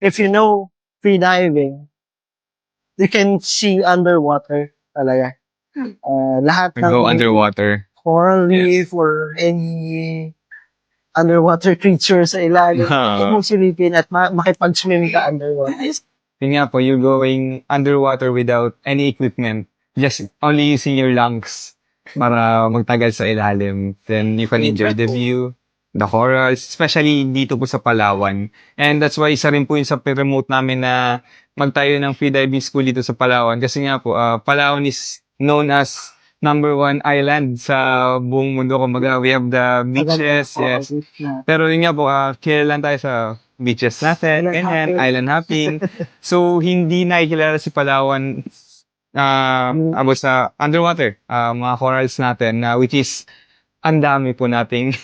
if you know free diving, you can see underwater talaga. Lahat We go ng underwater. coral reef or any underwater creature sa ilalim. Huwag mong silipin at makipag-swim ka underwater. Yun nga po, you're going underwater without any equipment. Just only using your lungs para magtagal sa ilalim. Then you can enjoy the view, the corals, especially dito po sa Palawan. And that's why isa rin po yung sa promote namin na magtayo ng free diving school dito sa Palawan. Kasi nga po, Palawan is known as #1 island sa buong mundo. Kumbaga, we have the beaches, yes. Pero yun nga po, kilala lang tayo sa beaches natin, ganyan, island hopping. So, hindi nakikilala si Palawan about sa underwater, mga corals natin, which is ang dami po nating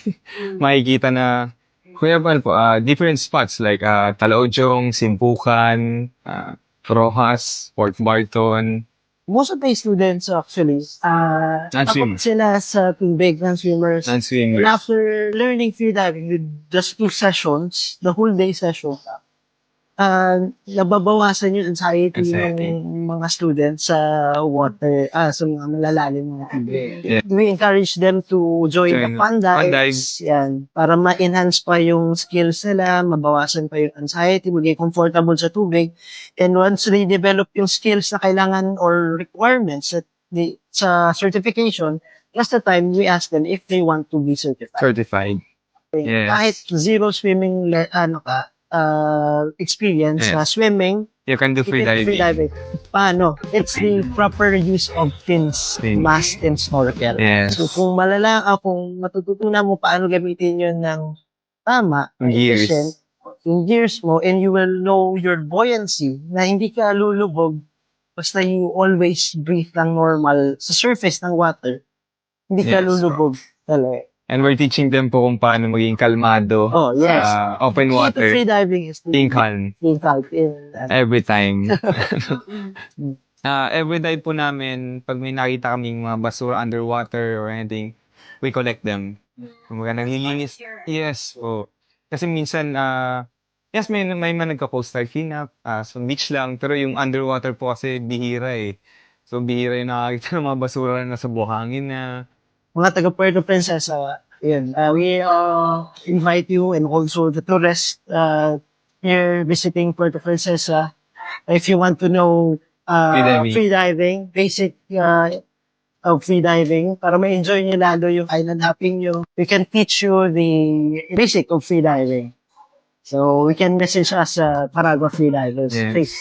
makikita na Kuya Val po, different spots like Talaojong, Simpukan, Rojas, Port Barton. Most of my students actually, takot sila sa tubig ng swimmers. Non-swimmers. And after learning free diving with just 2 sessions, the whole day session, nababawasan yung anxiety ng mga students sa water, sa mga malalalim ng tubig. Yeah. We encourage them to join the fun dives, yan, para ma-enhance pa yung skills nila, mabawasan pa yung anxiety, maging comfortable sa tubig. And once they develop yung skills na kailangan or requirements sa certification, that's the time we ask them if they want to be certified. Yes. Kahit zero swimming experience sa swimming, You can do free diving. Paano? It's the proper use of fins, mask, and snorkel. Yes. So kung kung matututunan mo paano gamitin yun ng tama, efficient, yung gears mo, and you will know your buoyancy, na hindi ka lulubog, basta you always breathe lang normal sa surface ng water, hindi ka lulubog talaga. And we're teaching them po kung paano maging kalmado. Oh, yes. Open water. Free diving is Being calm. Every time. Every dive po namin, pag may nakita kaming mga basura underwater or anything, we collect them. Kumbaga naglilinis. Yes po. Kasi minsan, yes, may mga nagka-coastal cleanup, so beach lang, pero yung underwater po kasi bihira eh. So bihira yung nakakita ng mga basura na nasa buhangin na. Mga taga Puerto Princesa, yun. We invite you and also the tourists here visiting Puerto Princesa. If you want to know free diving, basic of free diving, para ma-enjoy nyo lalo yung island hopping nyo, we can teach you the basic of free diving. So we can message us Paragua Free Divers. Yes. Please.